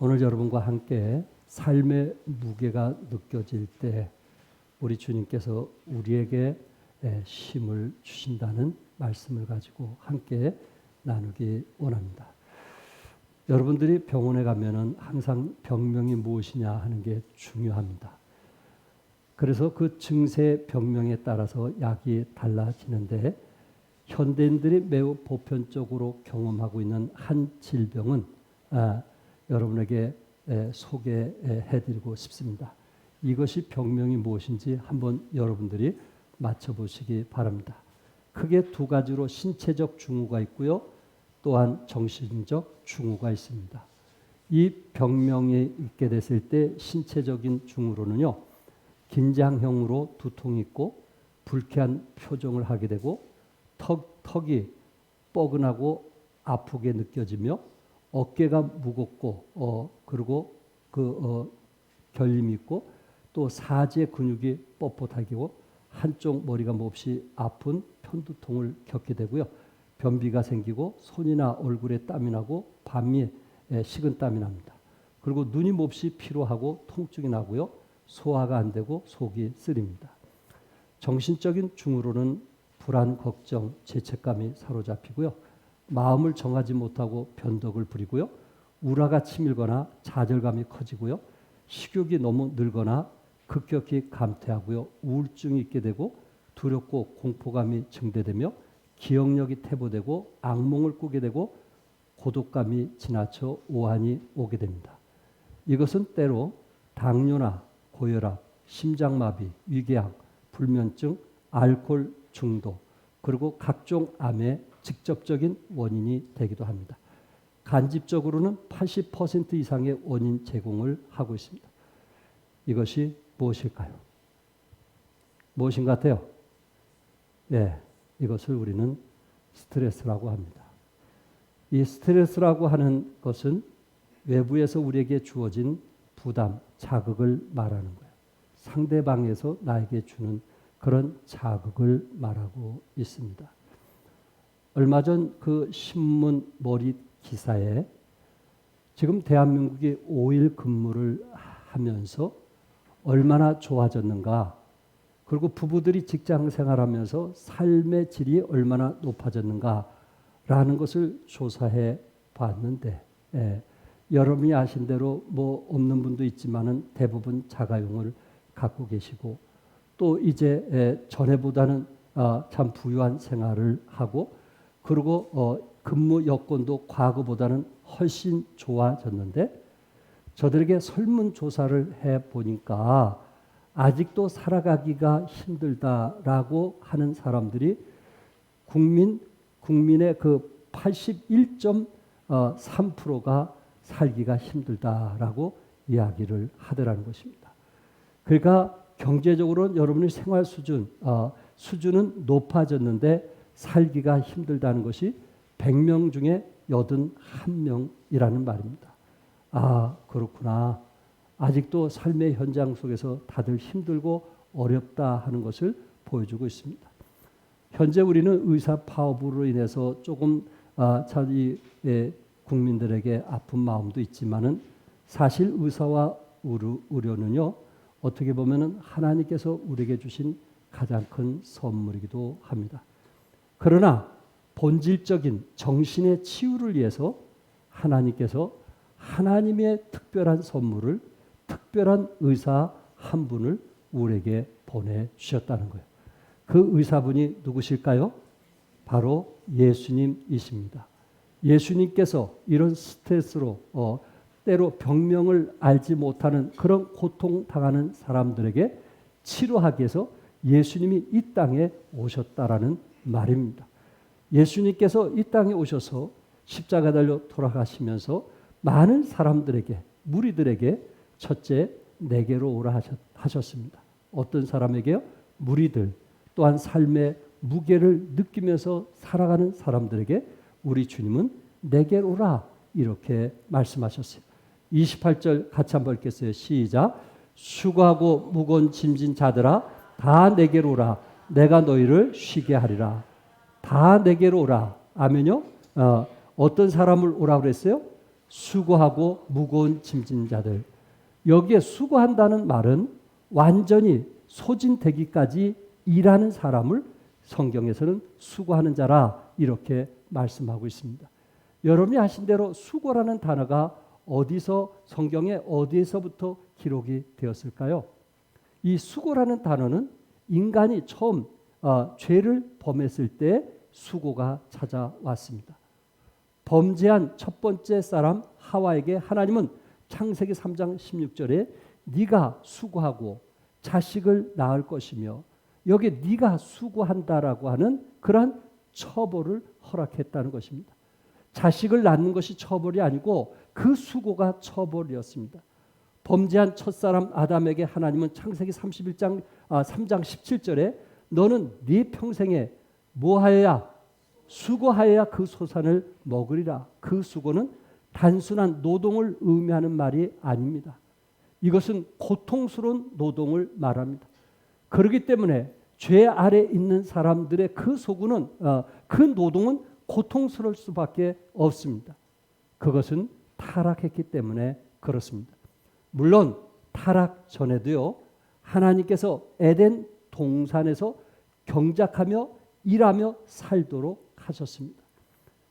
오늘 여러분과 함께 삶의 무게가 느껴질 때 우리 주님께서 우리에게 힘을 주신다는 말씀을 가지고 함께 나누기 원합니다. 여러분들이 병원에 가면은 항상 병명이 무엇이냐 하는 게 중요합니다. 그래서 그 증세 병명에 따라서 약이 달라지는데 현대인들이 매우 보편적으로 경험하고 있는 한 질병은 여러분에게 소개해드리고 싶습니다. 이것이 병명이 무엇인지 한번 여러분들이 맞춰보시기 바랍니다. 크게 두 가지로 신체적 증후가 있고요. 또한 정신적 증후가 있습니다. 이 병명이 있게 됐을 때 신체적인 증후로는요. 긴장형으로 두통이 있고 불쾌한 표정을 하게 되고 턱이 뻐근하고 아프게 느껴지며 어깨가 무겁고 그리고 결림이 있고 또 사지의 근육이 뻣뻣하고 한쪽 머리가 몹시 아픈 편두통을 겪게 되고요. 변비가 생기고 손이나 얼굴에 땀이 나고 밤에 식은땀이 납니다. 그리고 눈이 몹시 피로하고 통증이 나고요. 소화가 안 되고 속이 쓰립니다. 정신적인 증후로는 불안, 걱정, 죄책감이 사로잡히고요. 마음을 정하지 못하고 변덕을 부리고요. 우라가 치밀거나 좌절감이 커지고요. 식욕이 너무 늘거나 급격히 감퇴하고요. 우울증이 있게 되고 두렵고 공포감이 증대되며 기억력이 퇴보되고 악몽을 꾸게 되고 고독감이 지나쳐 오한이 오게 됩니다. 이것은 때로 당뇨나 고혈압, 심장마비, 위궤양, 불면증, 알코올 중독 그리고 각종 암의 직접적인 원인이 되기도 합니다. 간접적으로는 80% 이상의 원인 제공을 하고 있습니다. 이것이 무엇일까요? 무엇인 것 같아요? 이것을 우리는 스트레스라고 합니다. 이 스트레스라고 하는 것은 외부에서 우리에게 주어진 부담, 자극을 말하는 거예요. 상대방에서 나에게 주는 그런 자극을 말하고 있습니다. 얼마 전 그 신문 머릿 기사에 지금 대한민국이 5일 근무를 하면서 얼마나 좋아졌는가, 그리고 부부들이 직장 생활하면서 삶의 질이 얼마나 높아졌는가라는 것을 조사해 봤는데 여러분이 아신 대로 뭐 없는 분도 있지만은 대부분 자가용을 갖고 계시고 또 이제 전에보다는 참 부유한 생활을 하고 그리고 근무 여건도 과거보다는 훨씬 좋아졌는데 저들에게 설문조사를 해보니까 아직도 살아가기가 힘들다라고 하는 사람들이 국민의 그 81.3%가 살기가 힘들다라고 이야기를 하더라는 것입니다. 그러니까 경제적으로는 여러분의 생활 수준은 높아졌는데 살기가 힘들다는 것이 100명 중에 81명이라는 말입니다. 그렇구나. 아직도 삶의 현장 속에서 다들 힘들고 어렵다 하는 것을 보여주고 있습니다. 현재 우리는 의사 파업으로 인해서 조금 국민들에게 아픈 마음도 있지만은 사실 의사와 의료는요 어떻게 보면은 하나님께서 우리에게 주신 가장 큰 선물이기도 합니다. 그러나 본질적인 정신의 치유를 위해서 하나님께서 하나님의 특별한 선물을 특별한 의사 한 분을 우리에게 보내주셨다는 거예요. 그 의사분이 누구실까요? 바로 예수님이십니다. 예수님께서 이런 스트레스로 때로 병명을 알지 못하는 그런 고통당하는 사람들에게 치료하기 위해서 예수님이 이 땅에 오셨다라는 말입니다. 예수님께서 이 땅에 오셔서 십자가 달려 돌아가시면서 많은 사람들에게 무리들에게 첫째 내게로 오라 하셨습니다. 어떤 사람에게요? 무리들, 또한 삶의 무게를 느끼면서 살아가는 사람들에게 우리 주님은 내게로 오라 이렇게 말씀하셨어요. 28절 같이 한번 읽겠어요. 시작. 수고하고 무거운 짐진 자들아 다 내게로 오라. 내가 너희를 쉬게 하리라. 다 내게로 오라. 아멘요? 어떤 사람을 오라 그랬어요? 수고하고 무거운 짐진 자들. 여기에 수고한다는 말은 완전히 소진되기까지 일하는 사람을 성경에서는 수고하는 자라 이렇게 말씀하고 있습니다. 여러분이 아신 대로 수고라는 단어가 어디서 성경에 어디에서부터 기록이 되었을까요? 이 수고라는 단어는 인간이 처음 죄를 범했을 때 수고가 찾아왔습니다. 범죄한 첫 번째 사람 하와에게 하나님은 창세기 3장 16절에 네가 수고하고 자식을 낳을 것이며 여기에 네가 수고한다라고 하는 그러한 처벌을 허락했다는 것입니다. 자식을 낳는 것이 처벌이 아니고 그 수고가 처벌이었습니다. 범죄한 첫사람 아담에게 하나님은 창세기 3장 17절에 너는 네 평생에 뭐하여야 수고하여야 그 소산을 먹으리라. 그 수고는 단순한 노동을 의미하는 말이 아닙니다. 이것은 고통스러운 노동을 말합니다. 그렇기 때문에 죄 아래 있는 사람들의 그 소구는 그 노동은 고통스러울 수밖에 없습니다. 그것은 타락했기 때문에 그렇습니다. 물론 타락 전에도요. 하나님께서 에덴 동산에서 경작하며 일하며 살도록 하셨습니다.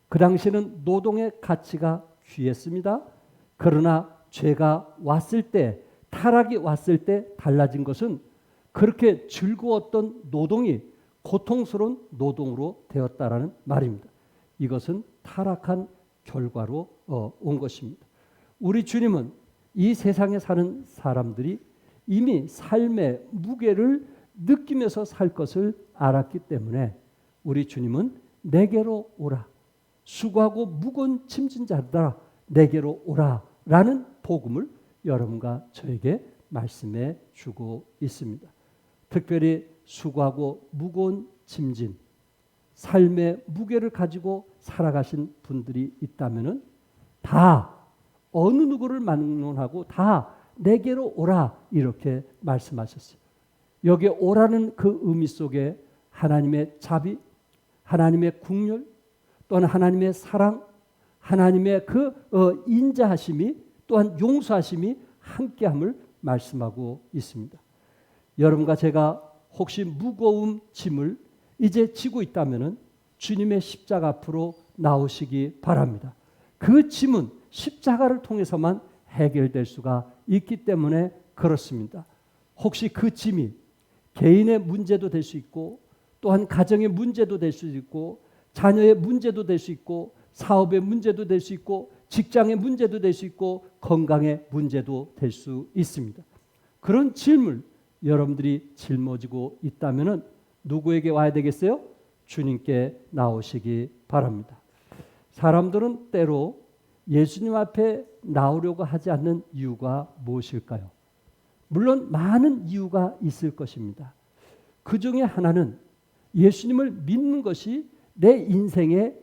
그 당시에는 노동의 가치가 귀했습니다. 그러나 죄가 왔을 때, 타락이 왔을 때 달라진 것은 그렇게 즐거웠던 노동이 고통스러운 노동으로 되었다라는 말입니다. 이것은 타락한 결과로 온 것입니다. 우리 주님은 이 세상에 사는 사람들이 이미 삶의 무게를 느끼면서 살 것을 알았기 때문에 우리 주님은 내게로 오라. 수고하고 무거운 짐진 자들아 내게로 오라 라는 복음을 여러분과 저에게 말씀해 주고 있습니다. 특별히 수고하고 무거운 짐진 삶의 무게를 가지고 살아가신 분들이 있다면 다 어느 누구를 막론하고 다 내게로 오라 이렇게 말씀하셨어요. 여기에 오라는 그 의미 속에 하나님의 자비, 하나님의 긍휼, 또한 하나님의 사랑, 하나님의 그 인자하심이 또한 용서하심이 함께함을 말씀하고 있습니다. 여러분과 제가 혹시 무거운 짐을 이제 지고 있다면 주님의 십자가 앞으로 나오시기 바랍니다. 그 짐은 십자가를 통해서만 해결될 수가 있기 때문에 그렇습니다. 혹시 그 짐이 개인의 문제도 될 수 있고 또한 가정의 문제도 될 수 있고 자녀의 문제도 될 수 있고 사업의 문제도 될 수 있고 직장의 문제도 될 수 있고 건강의 문제도 될 수 있습니다. 그런 짐을 여러분들이 짊어지고 있다면 누구에게 와야 되겠어요? 주님께 나오시기 바랍니다. 사람들은 때로 예수님 앞에 나오려고 하지 않는 이유가 무엇일까요? 물론 많은 이유가 있을 것입니다. 그 중에 하나는 예수님을 믿는 것이 내 인생에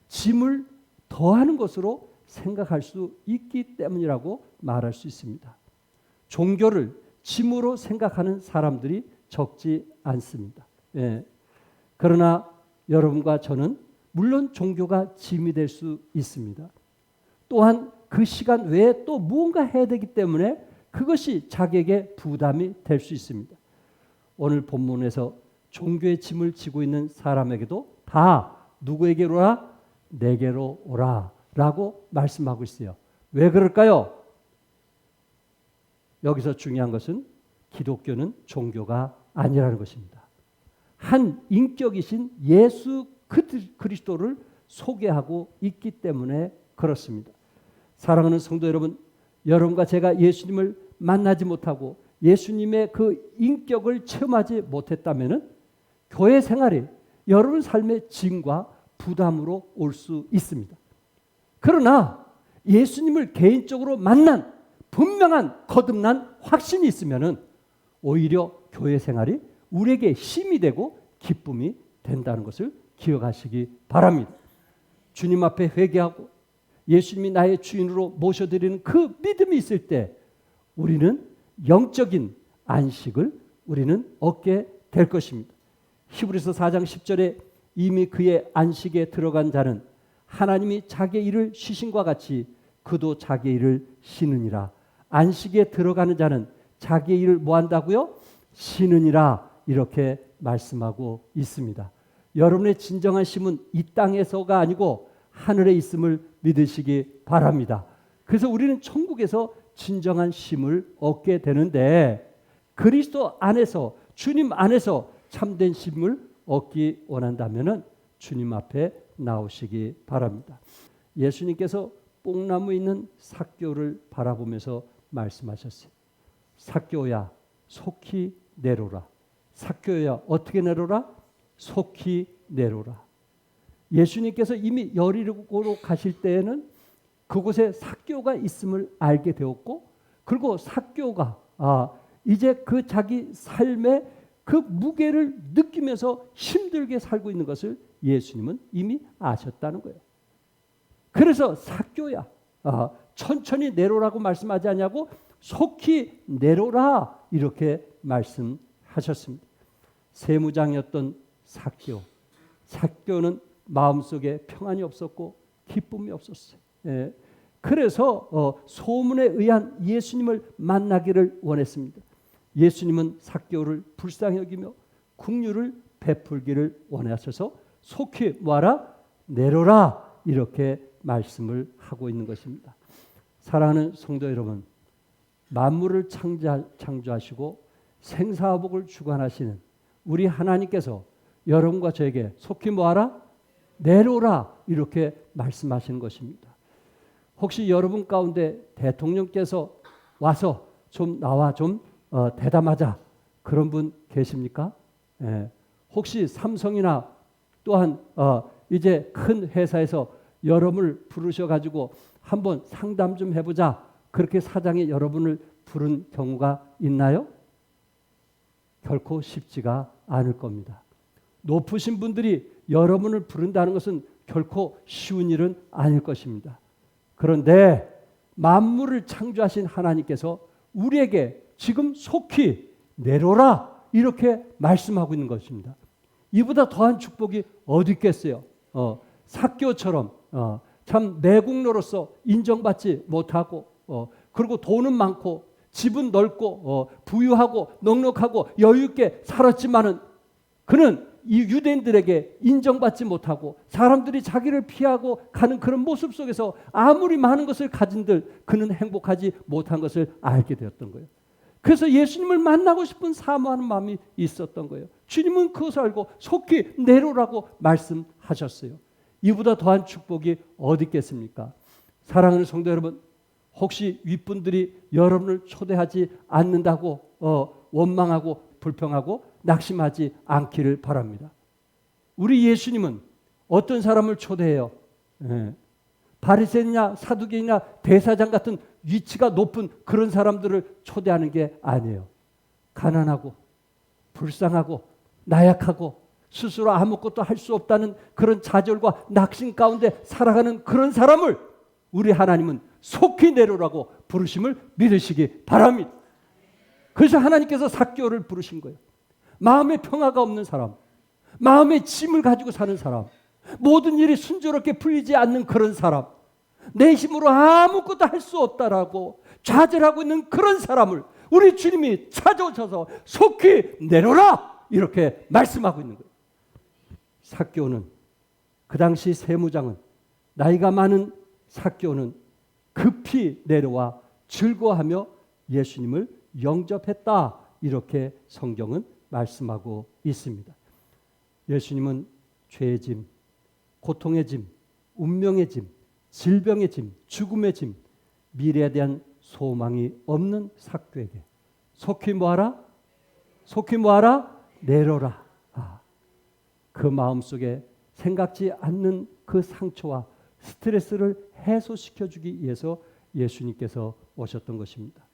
짐을 더하는 것으로 생각할 수 있기 때문이라고 말할 수 있습니다. 종교를 짐으로 생각하는 사람들이 적지 않습니다. 예. 그러나 여러분과 저는 물론 종교가 짐이 될 수 있습니다. 또한 그 시간 외에 또 무언가 해야 되기 때문에 그것이 자기에게 부담이 될 수 있습니다. 오늘 본문에서 종교의 짐을 지고 있는 사람에게도 다 누구에게로 오라? 내게로 오라 라고 말씀하고 있어요. 왜 그럴까요? 여기서 중요한 것은 기독교는 종교가 아니라는 것입니다. 한 인격이신 예수 그리스도를 소개하고 있기 때문에 그렇습니다. 사랑하는 성도 여러분, 여러분과 제가 예수님을 만나지 못하고 예수님의 그 인격을 체험하지 못했다면 교회 생활이 여러분 삶의 짐과 부담으로 올 수 있습니다. 그러나 예수님을 개인적으로 만난 분명한 거듭난 확신이 있으면 오히려 교회 생활이 우리에게 힘이 되고 기쁨이 된다는 것을 기억하시기 바랍니다. 주님 앞에 회개하고 예수님이 나의 주인으로 모셔드리는 그 믿음이 있을 때 우리는 영적인 안식을 우리는 얻게 될 것입니다. 히브리서 4장 10절에 이미 그의 안식에 들어간 자는 하나님이 자기의 일을 쉬신과 같이 그도 자기 일을 쉬느니라. 안식에 들어가는 자는 자기 일을 뭐 한다고요? 쉬느니라. 이렇게 말씀하고 있습니다. 여러분의 진정한 쉼은 이 땅에서가 아니고 하늘에 있음을 믿으시기 바랍니다. 그래서 우리는 천국에서 진정한 쉼을 얻게 되는데 그리스도 안에서 주님 안에서 참된 쉼을 얻기 원한다면 주님 앞에 나오시기 바랍니다. 예수님께서 뽕나무 있는 삭개오를 바라보면서 말씀하셨어요. 삭개오야 속히 내려라. 삭개오야 어떻게 내려라? 속히 내려라. 예수님께서 이미 여리고로 가실 때에는 그곳에 삭개오가 있음을 알게 되었고 그리고 삭개오가 이제 그 자기 삶의 그 무게를 느끼면서 힘들게 살고 있는 것을 예수님은 이미 아셨다는 거예요. 그래서 삭개오야 천천히 내려라고 말씀하지 않냐고 속히 내려라 이렇게 말씀하셨습니다. 세무장이었던 삭개오는 마음속에 평안이 없었고 기쁨이 없었어요. 그래서 소문에 의한 예수님을 만나기를 원했습니다. 예수님은 삭개오를 불쌍히 여기며 긍휼을 베풀기를 원하셔서 속히 뭐하라? 내려라 이렇게 말씀을 하고 있는 것입니다. 사랑하는 성도 여러분, 만물을 창조하시고 생사화복을 주관하시는 우리 하나님께서 여러분과 저에게 속히 뭐하라? 내려오라 이렇게 말씀하시는 것입니다. 혹시 여러분 가운데 대통령께서 와서 좀 나와 좀 대담하자 그런 분 계십니까? 혹시 삼성이나 또한 이제 큰 회사에서 여러분을 부르셔가지고 한번 상담 좀 해보자 그렇게 사장이 여러분을 부른 경우가 있나요? 결코 쉽지가 않을 겁니다. 높으신 분들이 여러분을 부른다는 것은 결코 쉬운 일은 아닐 것입니다. 그런데 만물을 창조하신 하나님께서 우리에게 지금 속히 내려라 이렇게 말씀하고 있는 것입니다. 이보다 더한 축복이 어디 있겠어요? 삭개오처럼 참 매국노로서 인정받지 못하고 그리고 돈은 많고 집은 넓고 부유하고 넉넉하고 여유 있게 살았지만은 그는 이 유대인들에게 인정받지 못하고 사람들이 자기를 피하고 가는 그런 모습 속에서 아무리 많은 것을 가진들 그는 행복하지 못한 것을 알게 되었던 거예요. 그래서 예수님을 만나고 싶은 사모하는 마음이 있었던 거예요. 주님은 그것을 알고 속히 내려라고 말씀하셨어요. 이보다 더한 축복이 어디 있겠습니까? 사랑하는 성도 여러분, 혹시 윗분들이 여러분을 초대하지 않는다고 원망하고 불평하고 낙심하지 않기를 바랍니다. 우리 예수님은 어떤 사람을 초대해요? 바리새인이나 사두개인이나 대사장 같은 위치가 높은 그런 사람들을 초대하는 게 아니에요. 가난하고 불쌍하고 나약하고 스스로 아무것도 할 수 없다는 그런 좌절과 낙심 가운데 살아가는 그런 사람을 우리 하나님은 속히 내려라고 부르심을 믿으시기 바랍니다. 그래서 하나님께서 삭개오를 부르신 거예요. 마음에 평화가 없는 사람, 마음에 짐을 가지고 사는 사람, 모든 일이 순조롭게 풀리지 않는 그런 사람, 내 힘으로 아무것도 할 수 없다라고 좌절하고 있는 그런 사람을 우리 주님이 찾아오셔서 속히 내려라 이렇게 말씀하고 있는 거예요. 삭개오는 그 당시 세무장은 나이가 많은 삭개오는 급히 내려와 즐거워하며 예수님을 영접했다 이렇게 성경은 말씀하고 있습니다. 예수님은 죄의 짐, 고통의 짐, 운명의 짐, 질병의 짐, 죽음의 짐, 미래에 대한 소망이 없는 삭개오에게 속히 뭐하라? 속히 뭐하라? 내려라. 그 마음속에 생각지 않는 그 상처와 스트레스를 해소시켜주기 위해서 예수님께서 오셨던 것입니다.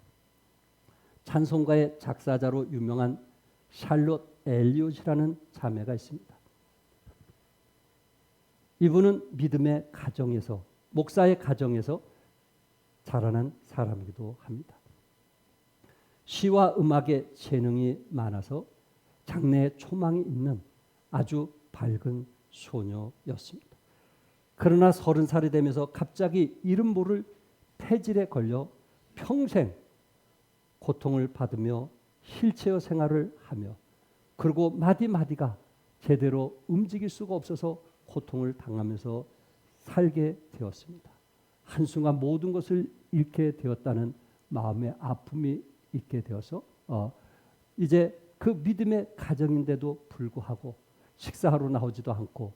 찬송가의 작사자로 유명한 샬롯 엘리엇이라는 자매가 있습니다. 이분은 믿음의 가정에서 목사의 가정에서 자라난 사람이기도 합니다. 시와 음악에 재능이 많아서 장래에 초망이 있는 아주 밝은 소녀였습니다. 그러나 30살이 되면서 갑자기 이름 모를 폐질에 걸려 평생 고통을 받으며 휠체어 생활을 하며 그리고 마디마디가 제대로 움직일 수가 없어서 고통을 당하면서 살게 되었습니다. 한순간 모든 것을 잃게 되었다는 마음의 아픔이 있게 되어서 이제 그 믿음의 가정인데도 불구하고 식사하러 나오지도 않고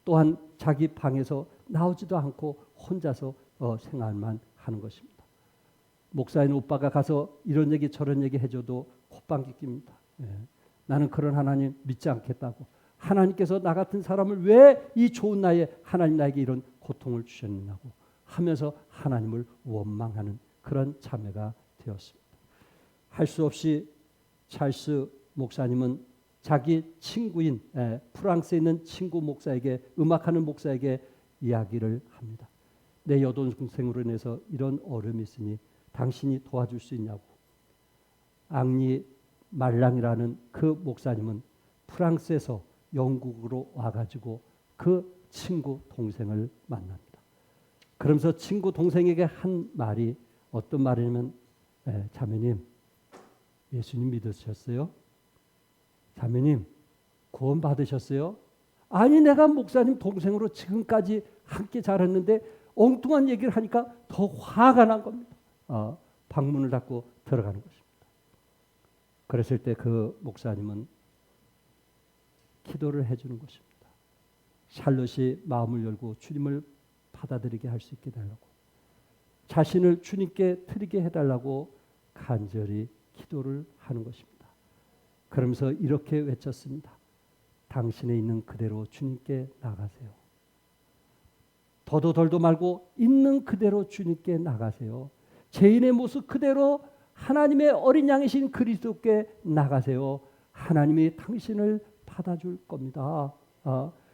또한 자기 방에서 나오지도 않고 혼자서 생활만 하는 것입니다. 목사인 오빠가 가서 이런 얘기 저런 얘기 해줘도 콧방귀 낍니다. 나는 그런 하나님 믿지 않겠다고. 하나님께서 나 같은 사람을 왜 이 좋은 나이에 하나님 나에게 이런 고통을 주셨느냐고 하면서 하나님을 원망하는 그런 자매가 되었습니다. 할 수 없이 찰스 목사님은 자기 친구인 프랑스에 있는 친구 목사에게 음악하는 목사에게 이야기를 합니다. 내 여동생으로 인해서 이런 어려움이 있으니 당신이 도와줄 수 있냐고. 앙리 말랑이라는 그 목사님은 프랑스에서 영국으로 와가지고 그 친구 동생을 만납니다. 그러면서 친구 동생에게 한 말이 어떤 말이냐면 자매님 예수님 믿으셨어요? 자매님 구원 받으셨어요? 아니 내가 목사님 동생으로 지금까지 함께 자랐는데 엉뚱한 얘기를 하니까 더 화가 난 겁니다. 방문을 닫고 들어가는 것입니다. 그랬을 때 그 목사님은 기도를 해주는 것입니다. 샬롯이 마음을 열고 주님을 받아들이게 할 수 있게 달라고 자신을 주님께 드리게 해달라고 간절히 기도를 하는 것입니다. 그러면서 이렇게 외쳤습니다. 당신에 있는 그대로 주님께 나가세요. 더도 덜도 말고 있는 그대로 주님께 나가세요. 죄인의 모습 그대로 하나님의 어린 양이신 그리스도께 나가세요. 하나님이 당신을 받아줄 겁니다.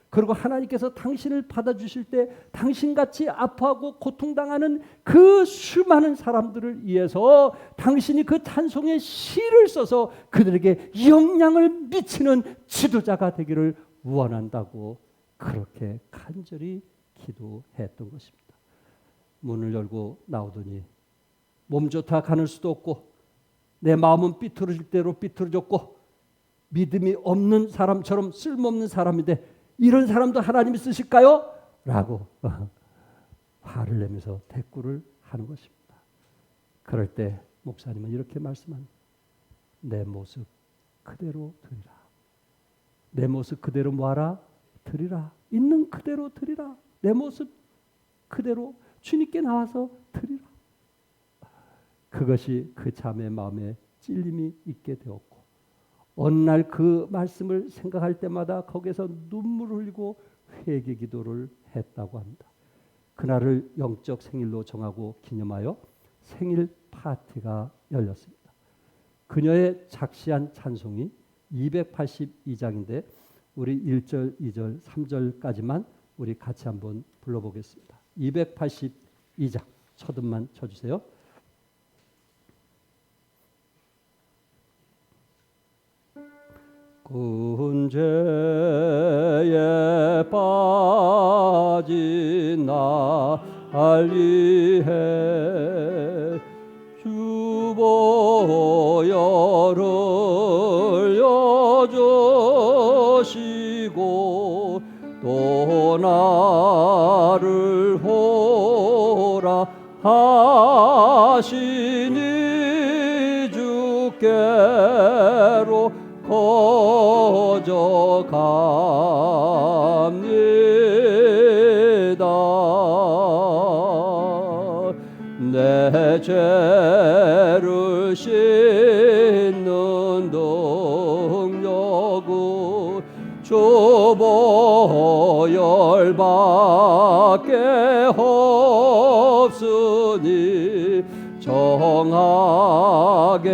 그리고 하나님께서 당신을 받아주실 때 당신같이 아파하고 고통당하는 그 수많은 사람들을 위해서 당신이 그 찬송의 시를 써서 그들에게 영향을 미치는 지도자가 되기를 원한다고 그렇게 간절히 기도했던 것입니다. 문을 열고 나오더니 몸 좋다 가는 수도 없고 내 마음은 삐뚤어질 대로 삐뚤어졌고 믿음이 없는 사람처럼 쓸모없는 사람인데 이런 사람도 하나님이 쓰실까요? 라고 화를 내면서 대꾸를 하는 것입니다. 그럴 때 목사님은 이렇게 말씀합니다. 내 모습 그대로 드리라. 내 모습 그대로 뭐하라? 드리라. 있는 그대로 드리라. 내 모습 그대로 주님께 나와서 드리라. 그것이 그 자매의 마음에 찔림이 있게 되었고 어느 날 그 말씀을 생각할 때마다 거기서 눈물을 흘리고 회개 기도를 했다고 합니다. 그날을 영적 생일로 정하고 기념하여 생일 파티가 열렸습니다. 그녀의 작시한 찬송이 282장인데 우리 1절, 2절, 3절까지만 우리 같이 한번 불러보겠습니다. 282장 첫 음만 쳐주세요. 군죄에 빠진 나를 위해 주보혈을 여주시고 또 나를 호라 하시니 주께로 거저갑니다. 내 죄를 씻는 능력은 주보혈밖에 없으니 정하게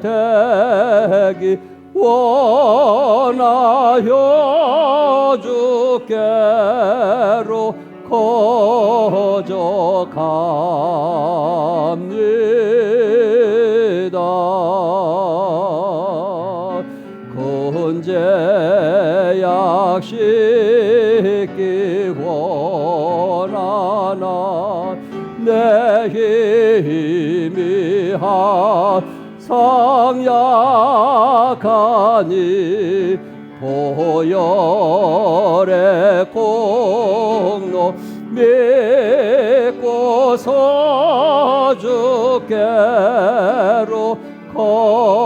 되기 원하여 주께로 거저갑니다. 근제약 씻기 원하나 내 항상 약하니 보혈의 공로 믿고서 주께로 거저갑니다.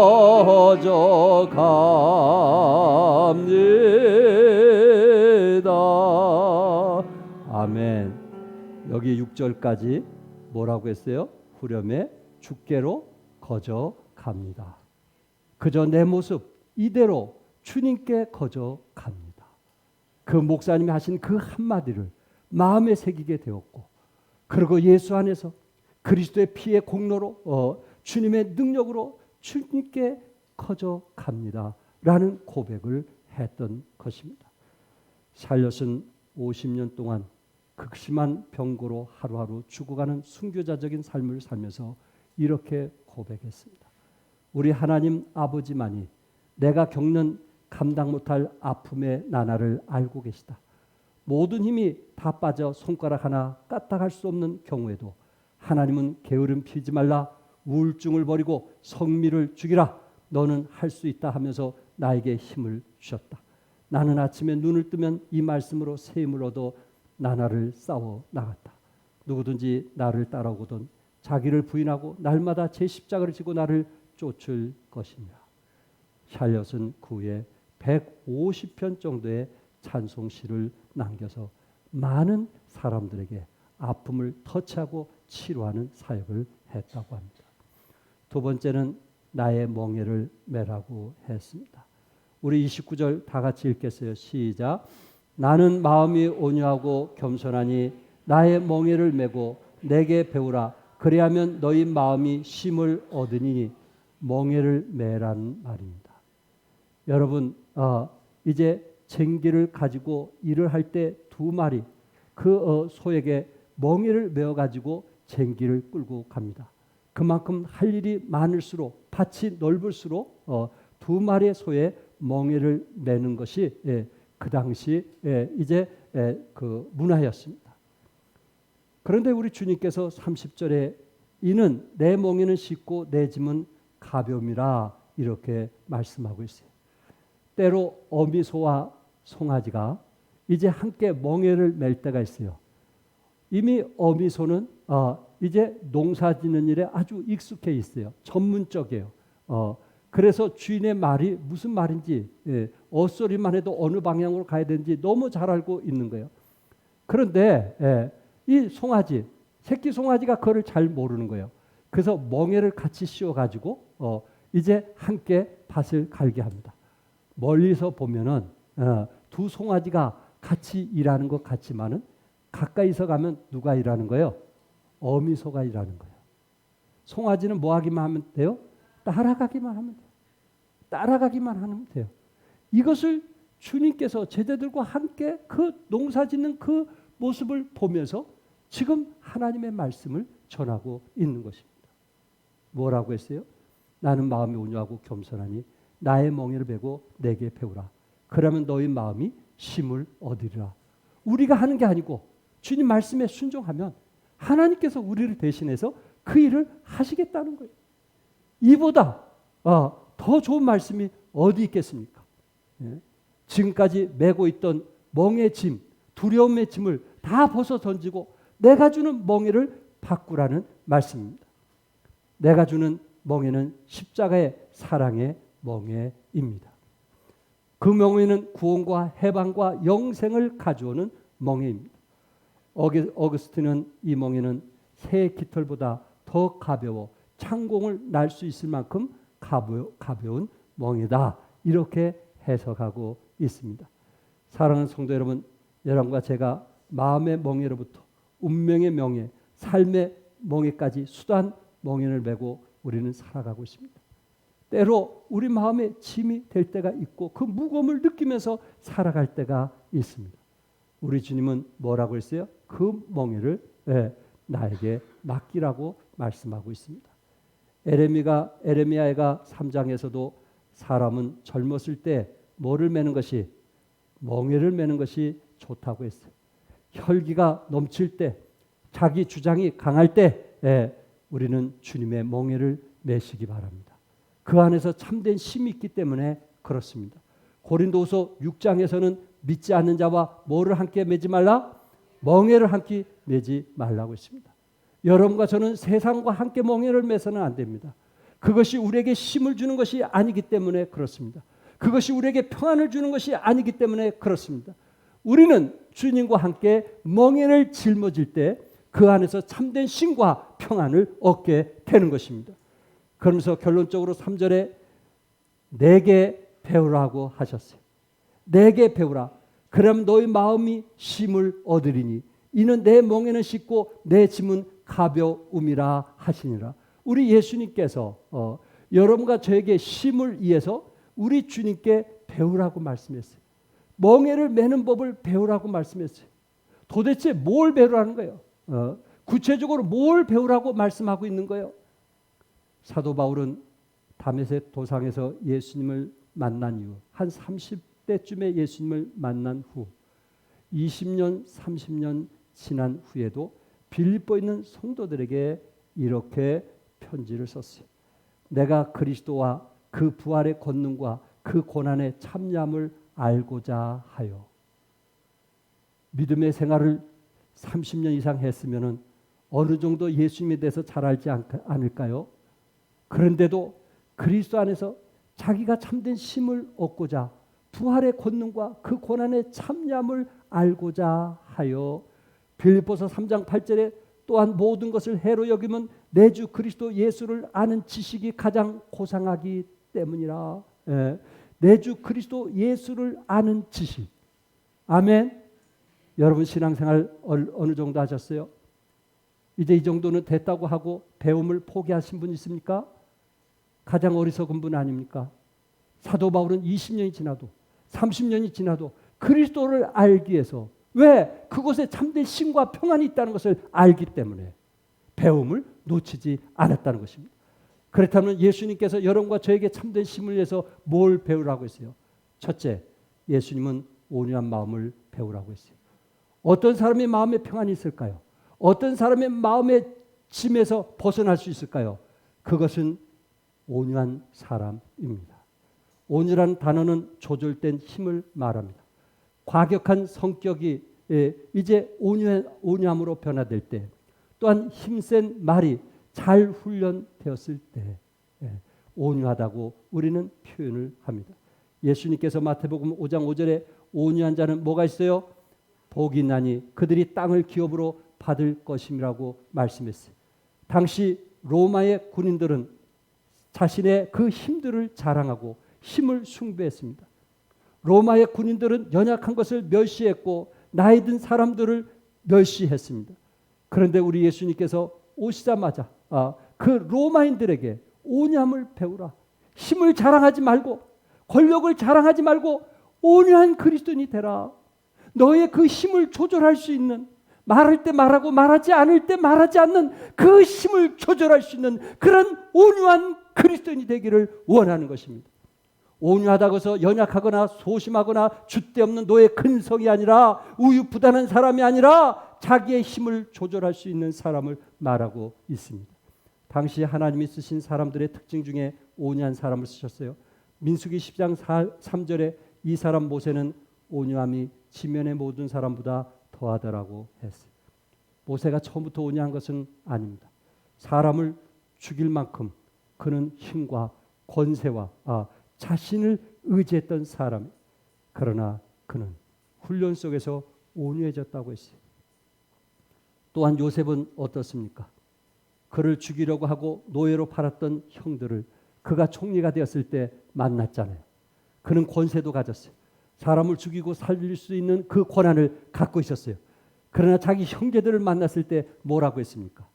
아멘. 여기 6절까지 뭐라고 했어요? 후렴에 주께로 거저갑니다. 그저 내 모습 이대로 주님께 거저갑니다. 그 목사님이 하신 그 한마디를 마음에 새기게 되었고, 그리고 예수 안에서 그리스도의 피의 공로로 주님의 능력으로 주님께 거저갑니다 라는 고백을 했던 것입니다. 샬롯은 50년 동안 극심한 병고로 하루하루 죽어가는 순교자적인 삶을 살면서 이렇게 고백했습니다. 우리 하나님 아버지만이 내가 겪는 감당 못할 아픔의 나날을 알고 계시다. 모든 힘이 다 빠져 손가락 하나 까딱할 수 없는 경우에도 하나님은 게으름 피지 말라, 우울증을 버리고 성미를 죽이라, 너는 할 수 있다 하면서 나에게 힘을 주셨다. 나는 아침에 눈을 뜨면 이 말씀으로 새 힘을 얻어 나날을 싸워 나갔다. 누구든지 나를 따라오거든 자기를 부인하고 날마다 제 십자가를 지고 나를 쫓을 것이니라. 샬롯은 그 후에 150편 정도의 찬송시를 남겨서 많은 사람들에게 아픔을 터치하고 치료하는 사역을 했다고 합니다. 두 번째는 나의 멍에를 매라고 했습니다. 우리 29절 다 같이 읽겠어요. 시작. 나는 마음이 온유하고 겸손하니 나의 멍에를 메고 내게 배우라. 그리하면 너희 마음이 쉼을 얻으니. 멍에를 매라는 말입니다. 여러분, 이제 쟁기를 가지고 일을 할 때 두 마리 그 소에게 멍에를 메어 가지고 쟁기를 끌고 갑니다. 그만큼 할 일이 많을수록 밭이 넓을수록 두 마리의 소에 멍에를 매는 것이 그 당시 이제 그 문화였습니다. 그런데 우리 주님께서 30절에 이는 내 멍에는 쉽고 내 짐은 가벼움이라 이렇게 말씀하고 있어요. 때로 어미소와 송아지가 이제 함께 멍에를 맬 때가 있어요. 이미 어미소는 이제 농사 짓는 일에 아주 익숙해 있어요. 전문적이에요. 그래서 주인의 말이 무슨 말인지 엇소리만 해도 어느 방향으로 가야 되는지 너무 잘 알고 있는 거예요. 그런데 이 송아지, 새끼 송아지가 그걸 잘 모르는 거예요. 그래서 멍에를 같이 씌워가지고 이제 함께 밭을 갈게 합니다. 멀리서 보면은 두 송아지가 같이 일하는 것 같지만은 가까이서 가면 누가 일하는 거예요? 어미소가 일하는 거예요. 송아지는 뭐 하기만 하면 돼요? 따라가기만 하면 돼요. 따라가기만 하면 돼요. 이것을 주님께서 제자들과 함께 그 농사 짓는 그 모습을 보면서 지금 하나님의 말씀을 전하고 있는 것입니다. 뭐라고 했어요? 나는 마음이 온유하고 겸손하니 나의 멍에를 베고 내게 배우라. 그러면 너희 마음이 쉼을 얻으리라. 우리가 하는 게 아니고 주님 말씀에 순종하면 하나님께서 우리를 대신해서 그 일을 하시겠다는 거예요. 이보다 더 좋은 말씀이 어디 있겠습니까? 지금까지 메고 있던 멍의 짐, 두려움의 짐을 다 벗어 던지고 내가 주는 멍에를 바꾸라는 말씀입니다. 내가 주는 멍에는 십자가의 사랑의 멍에입니다. 그 멍에는 구원과 해방과 영생을 가져오는 멍에입니다. 어거스틴은 이 멍에는 새 깃털보다 더 가벼워 창공을 날 수 있을 만큼 가벼운 멍에다 이렇게 해석하고 있습니다. 사랑하는 성도 여러분, 여러분과 제가 마음의 멍에로부터 운명의 멍에, 삶의 멍에까지 수단 멍에를 메고 우리는 살아가고 있습니다. 때로 우리 마음에 짐이 될 때가 있고 그 무거움을 느끼면서 살아갈 때가 있습니다. 우리 주님은 뭐라고 했어요? 그 멍에를 나에게 맡기라고 말씀하고 있습니다. 에레미야가 3장에서도 사람은 젊었을 때 뭐를 매는 것이 멍에를 매는 것이 좋다고 했어요. 혈기가 넘칠 때, 자기 주장이 강할 때 우리는 주님의 멍에를 매시기 바랍니다. 그 안에서 참된 힘이 있기 때문에 그렇습니다. 고린도후서 6장에서는 믿지 않는 자와 뭐를 함께 매지 말라? 멍에를 함께 매지 말라고 했습니다. 여러분과 저는 세상과 함께 멍에를 매서는 안 됩니다. 그것이 우리에게 힘을 주는 것이 아니기 때문에 그렇습니다. 그것이 우리에게 평안을 주는 것이 아니기 때문에 그렇습니다. 우리는 주님과 함께 멍에를 짊어질 때 그 안에서 참된 힘과 평안을 얻게 되는 것입니다. 그러면서 결론적으로 3절에 내게 배우라고 하셨어요. 내게 배우라. 그럼 너희 마음이 힘을 얻으리니 이는 내 멍에는 쉽고 내 짐은 가벼움이라 하시니라. 우리 예수님께서 여러분과 저에게 힘을 위해서 우리 주님께 배우라고 말씀했어요. 멍에를 매는 법을 배우라고 말씀했어요. 도대체 뭘 배우라는 거예요? 구체적으로 뭘 배우라고 말씀하고 있는 거예요? 사도 바울은 다메섹 도상에서 예수님을 만난 이후 한 30대쯤에 예수님을 만난 후 20년, 30년 지난 후에도 빌립보에 있는 성도들에게 이렇게 편지를 썼어요. 내가 그리스도와 그 부활의 권능과 그 고난의 참여함을 알고자 하여. 믿음의 생활을 30년 이상 했으면 어느 정도 예수님에 대해서 잘 알지 않을까요? 그런데도 그리스도 안에서 자기가 참된 힘을 얻고자 부활의 권능과 그 고난의 참여함을 알고자 하여 빌립보서 3장 8절에 또한 모든 것을 해로 여기면 내 주 그리스도 예수를 아는 지식이 가장 고상하기 때문이라. 내 주 그리스도 예수를 아는 지식. 아멘. 여러분 신앙생활 어느 정도 하셨어요? 이제 이 정도는 됐다고 하고 배움을 포기하신 분 있습니까? 가장 어리석은 분 아닙니까? 사도 바울은 20년이 지나도 30년이 지나도 그리스도를 알기 위해서, 왜? 그곳에 참된 힘과 평안이 있다는 것을 알기 때문에 배움을 놓치지 않았다는 것입니다. 그렇다면 예수님께서 여러분과 저에게 참된 힘을 위해서 뭘 배우라고 했어요? 첫째, 예수님은 온유한 마음을 배우라고 했어요. 어떤 사람의 마음에 평안이 있을까요? 어떤 사람의 마음의 짐에서 벗어날 수 있을까요? 그것은 온유한 사람입니다. 온유라는 단어는 조절된 힘을 말합니다. 과격한 성격이 이제 온유함으로 변화될 때, 또한 힘센 말이 잘 훈련되었을 때 온유하다고 우리는 표현을 합니다. 예수님께서 마태복음 5장 5절에 온유한 자는 뭐가 있어요? 복이 있나니 그들이 땅을 기업으로 받을 것임이라고 말씀했어요. 당시 로마의 군인들은 자신의 그 힘들을 자랑하고 힘을 숭배했습니다. 로마의 군인들은 연약한 것을 멸시했고 나이 든 사람들을 멸시했습니다. 그런데 우리 예수님께서 오시자마자 그 로마인들에게 온유함을 배우라. 힘을 자랑하지 말고 권력을 자랑하지 말고 온유한 그리스도인이 되라. 너의 그 힘을 조절할 수 있는, 말할 때 말하고 말하지 않을 때 말하지 않는 그 힘을 조절할 수 있는 그런 온유한 그리스도인이 되기를 원하는 것입니다. 온유하다고 해서 연약하거나 소심하거나 줏대없는 노예 근성이 아니라, 우유부단한 사람이 아니라 자기의 힘을 조절할 수 있는 사람을 말하고 있습니다. 당시 하나님이 쓰신 사람들의 특징 중에 온유한 사람을 쓰셨어요. 민수기 10장 3절에 이 사람 모세는 온유함이 지면의 모든 사람보다 더하더라고 했어요. 모세가 처음부터 온유한 것은 아닙니다. 사람을 죽일 만큼 그는 힘과 권세와 자신을 의지했던 사람. 그러나 그는 훈련 속에서 온유해졌다고 했어요. 또한 요셉은 어떻습니까? 그를 죽이려고 하고 노예로 팔았던 형들을 그가 총리가 되었을 때 만났잖아요. 그는 권세도 가졌어요. 사람을 죽이고 살릴 수 있는 그 권한을 갖고 있었어요. 그러나 자기 형제들을 만났을 때 뭐라고 했습니까?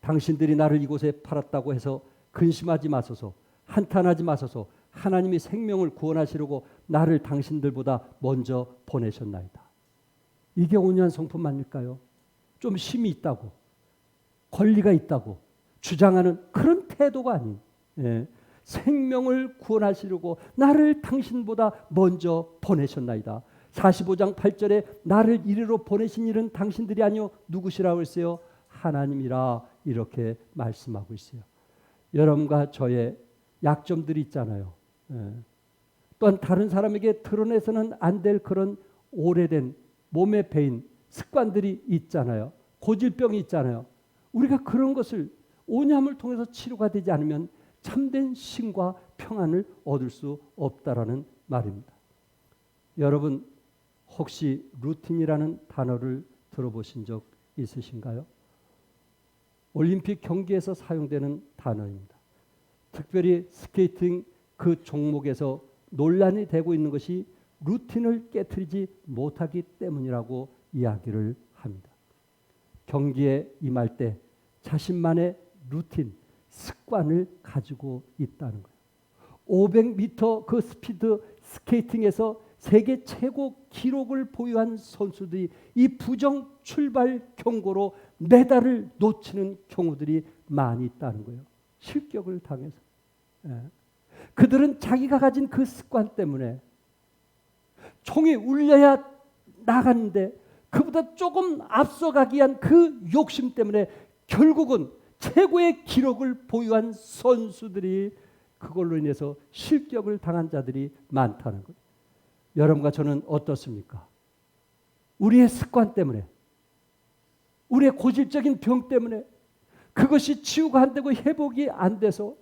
당신들이 나를 이곳에 팔았다고 해서 근심하지 마소서, 한탄하지 마소서. 하나님이 생명을 구원하시려고 나를 당신들보다 먼저 보내셨나이다. 이게 온유한 성품 아닐까요? 좀 힘이 있다고, 권리가 있다고 주장하는 그런 태도가 아닌, 생명을 구원하시려고 나를 당신보다 먼저 보내셨나이다. 45장 8절에 나를 이리로 보내신 일은 당신들이 아니요 누구시라고 했어요? 하나님이라. 이렇게 말씀하고 있어요. 여러분과 저의 약점들이 있잖아요. 또한 다른 사람에게 드러내서는 안 될 그런 오래된 몸에 배인 습관들이 있잖아요. 고질병이 있잖아요. 우리가 그런 것을 온유함을 통해서 치료가 되지 않으면 참된 쉼과 평안을 얻을 수 없다라는 말입니다. 여러분 혹시 루틴이라는 단어를 들어보신 적 있으신가요? 올림픽 경기에서 사용되는 단어입니다. 특별히 스케이팅 그 종목에서 논란이 되고 있는 것이 루틴을 깨트리지 못하기 때문이라고 이야기를 합니다. 경기에 임할 때 자신만의 루틴, 습관을 가지고 있다는 거예요. 500m 그 스피드 스케이팅에서 세계 최고 기록을 보유한 선수들이 이 부정 출발 경고로 메달을 놓치는 경우들이 많이 있다는 거예요. 실격을 당해서. 그들은 자기가 가진 그 습관 때문에 총이 울려야 나가는데 그보다 조금 앞서가기 위한 그 욕심 때문에 결국은 최고의 기록을 보유한 선수들이 그걸로 인해서 실격을 당한 자들이 많다는 거예요. 여러분과 저는 어떻습니까? 우리의 습관 때문에, 우리의 고질적인 병 때문에 그것이 치유가 안 되고 회복이 안 돼서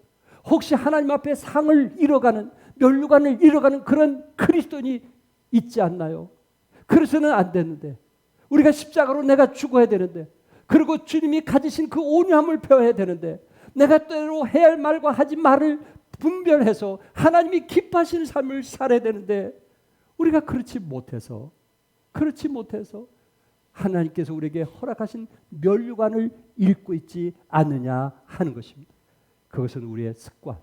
혹시 하나님 앞에 상을 잃어가는, 면류관을 잃어가는 그런 그리스도인이 있지 않나요? 그래서는 안 되는데, 우리가 십자가로 내가 죽어야 되는데, 그리고 주님이 가지신 그 온유함을 배워야 되는데, 내가 때로 해야 할 말과 하지 말을 분별해서 하나님이 기뻐하시는 삶을 살아야 되는데 우리가 그렇지 못해서 하나님께서 우리에게 허락하신 면류관을 잃고 있지 않느냐 하는 것입니다. 그것은 우리의 습관,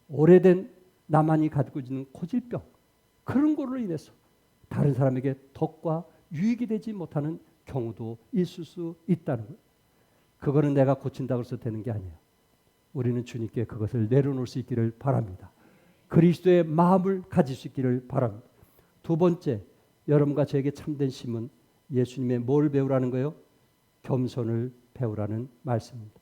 오래된 나만이 가지고 있는 고질병, 그런 걸로 인해서 다른 사람에게 덕과 유익이 되지 못하는 경우도 있을 수 있다는 거예요. 그거는 내가 고친다고 해서 되는 게 아니에요. 우리는 주님께 그것을 내려놓을 수 있기를 바랍니다. 그리스도의 마음을 가질 수 있기를 바랍니다. 두 번째, 여러분과 저에게 참된 쉼은 예수님의 뭘 배우라는 거예요? 겸손을 배우라는 말씀입니다.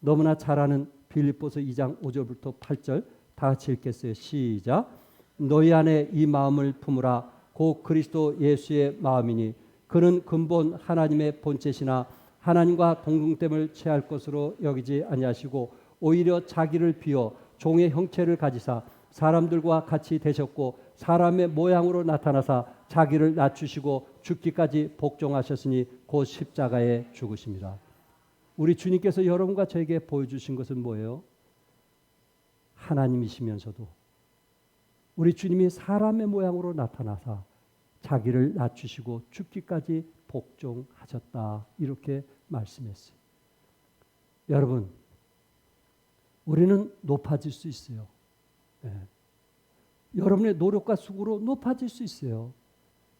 너무나 잘 아는 빌립보서 2장 5절부터 8절 다 같이 읽겠어요. 시작. 너희 안에 이 마음을 품으라. 곧 그리스도 예수의 마음이니 그는 근본 하나님의 본체시나 하나님과 동등됨을 취할 것으로 여기지 아니하시고 오히려 자기를 비워 종의 형체를 가지사 사람들과 같이 되셨고 사람의 모양으로 나타나사 자기를 낮추시고 죽기까지 복종하셨으니 곧 십자가에 죽으십니다. 우리 주님께서 여러분과 저에게 보여주신 것은 뭐예요? 하나님이시면서도 우리 주님이 사람의 모양으로 나타나사 자기를 낮추시고 죽기까지 복종하셨다. 이렇게 말씀했어요. 여러분, 우리는 높아질 수 있어요. 여러분의 노력과 수고로 높아질 수 있어요.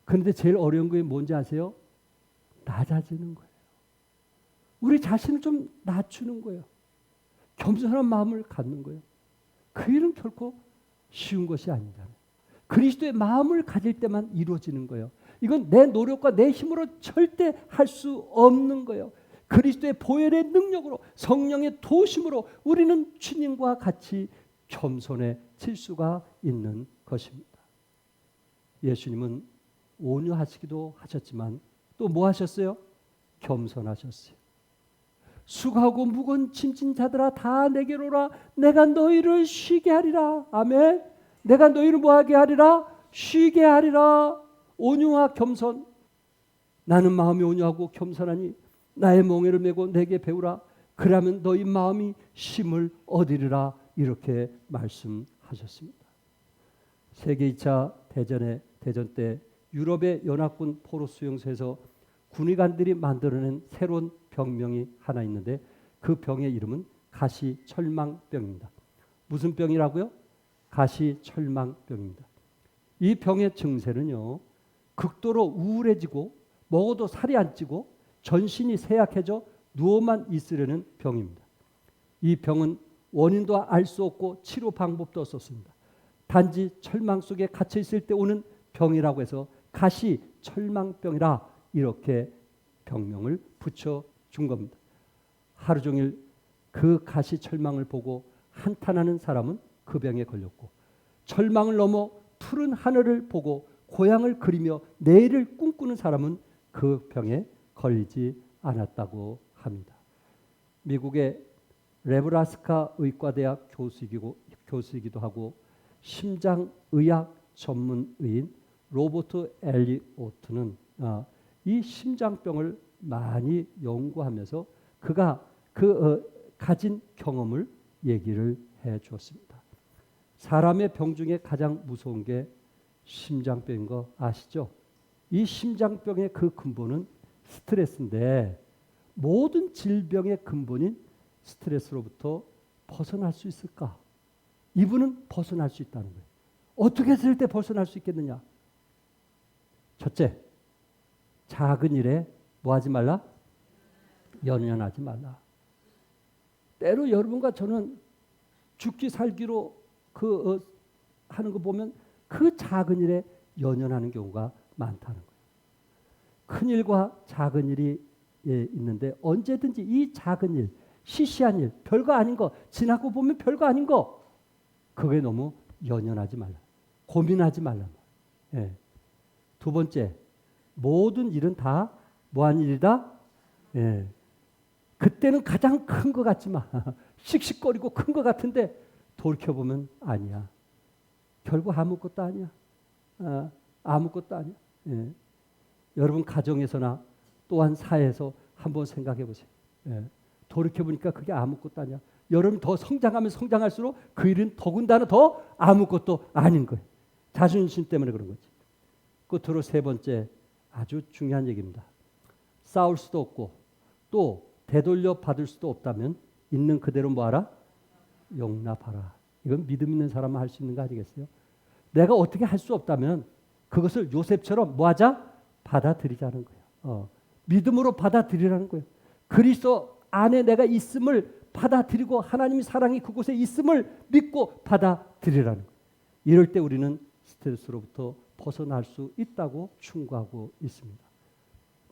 그런데 제일 어려운 게 뭔지 아세요? 낮아지는 거예요. 우리 자신을 좀 낮추는 거예요. 겸손한 마음을 갖는 거예요. 그 일은 결코 쉬운 것이 아니잖아요. 그리스도의 마음을 가질 때만 이루어지는 거예요. 이건 내 노력과 내 힘으로 절대 할 수 없는 거예요. 그리스도의 보혈의 능력으로 성령의 도심으로 우리는 주님과 같이 겸손해질 수가 있는 것입니다. 예수님은 온유하시기도 하셨지만 또 뭐 하셨어요? 겸손하셨어요. 수고하고 무거운 짐진 자들아 다 내게로 오라. 내가 너희를 쉬게 하리라. 아멘. 내가 너희를 뭐하게 하리라? 쉬게 하리라. 온유와 겸손. 나는 마음이 온유하고 겸손하니 나의 멍에를 메고 내게 배우라. 그러면 너희 마음이 쉼을 얻으리라. 이렇게 말씀하셨습니다. 세계 2차 대전 때 유럽의 연합군 포로 수용소에서 군의관들이 만들어낸 새로운 병명이 하나 있는데 그 병의 이름은 가시철망병입니다. 무슨 병이라고요? 가시철망병입니다. 이 병의 증세는요, 극도로 우울해지고 먹어도 살이 안 찌고 전신이 쇠약해져 누워만 있으려는 병입니다. 이 병은 원인도 알 수 없고 치료 방법도 없었습니다. 단지 철망 속에 갇혀 있을 때 오는 병이라고 해서 가시철망병이라 이렇게 병명을 붙여준 겁니다. 하루 종일 그 가시철망을 보고 한탄하는 사람은 그 병에 걸렸고, 철망을 넘어 푸른 하늘을 보고 고향을 그리며 내일을 꿈꾸는 사람은 그 병에 걸리지 않았다고 합니다. 미국의 레브라스카 의과대학 교수이기도 하고 심장의학 전문의인 로버트 엘리오트는 이 심장병을 많이 연구하면서 그가 가진 경험을 얘기를 해 주었습니다. 사람의 병 중에 가장 무서운 게 심장병인 거 아시죠? 이 심장병의 그 근본은 스트레스인데 모든 질병의 근본인 스트레스로부터 벗어날 수 있을까? 이분은 벗어날 수 있다는 거예요. 어떻게 했을 때 벗어날 수 있겠느냐? 첫째, 작은 일에 뭐 하지 말라? 연연하지 말라. 때로 여러분과 저는 죽기 살기로 하는 거 보면 그 작은 일에 연연하는 경우가 많다는 거예요. 큰 일과 작은 일이 있는데 언제든지 이 작은 일, 시시한 일, 별거 아닌 거, 지나고 보면 별거 아닌 거, 그게 너무 연연하지 말라. 고민하지 말라. 예. 두 번째, 모든 일은 다 뭐한 일이다? 예. 그때는 가장 큰 것 같지만 씩씩거리고 큰 것 같은데 돌이켜보면 아니야. 결국 아무것도 아니야. 아무것도 아니야. 예. 여러분 가정에서나 또한 사회에서 한번 생각해 보세요. 예. 돌이켜보니까 그게 아무것도 아니야. 여러분 더 성장하면 성장할수록 그 일은 더군다나 더 아무것도 아닌 거예요. 자존심 때문에 그런 거지. 끝으로 세 번째 아주 중요한 얘기입니다. 싸울 수도 없고 또 되돌려 받을 수도 없다면 있는 그대로 뭐하라? 용납하라. 이건 믿음 있는 사람만 할 수 있는 거 아니겠어요? 내가 어떻게 할 수 없다면 그것을 요셉처럼 뭐하자? 받아들이자는 거예요. 믿음으로 받아들이라는 거예요. 그리스도 안에 내가 있음을 받아들이고 하나님의 사랑이 그곳에 있음을 믿고 받아들이라는 거예요. 이럴 때 우리는 스트레스로부터 벗어날 수 있다고 충고하고 있습니다.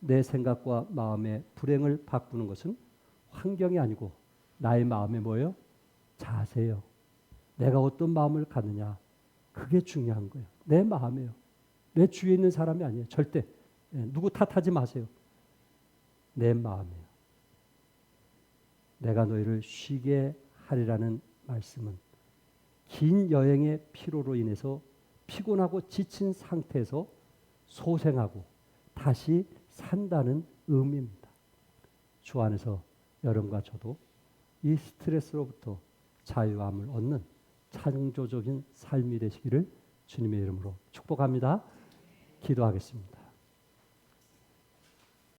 내 생각과 마음의 불행을 바꾸는 것은 환경이 아니고 나의 마음의 뭐예요? 자세예요. 내가 어떤 마음을 갖느냐. 그게 중요한 거예요. 내 마음이에요. 내 주위에 있는 사람이 아니에요. 절대. 누구 탓하지 마세요. 내 마음이에요. 내가 너희를 쉬게 하리라는 말씀은 긴 여행의 피로로 인해서 피곤하고 지친 상태에서 소생하고 다시 산다는 의미입니다. 주 안에서 여러분과 저도 이 스트레스로부터 자유함을 얻는 창조적인 삶이 되시기를 주님의 이름으로 축복합니다. 기도하겠습니다.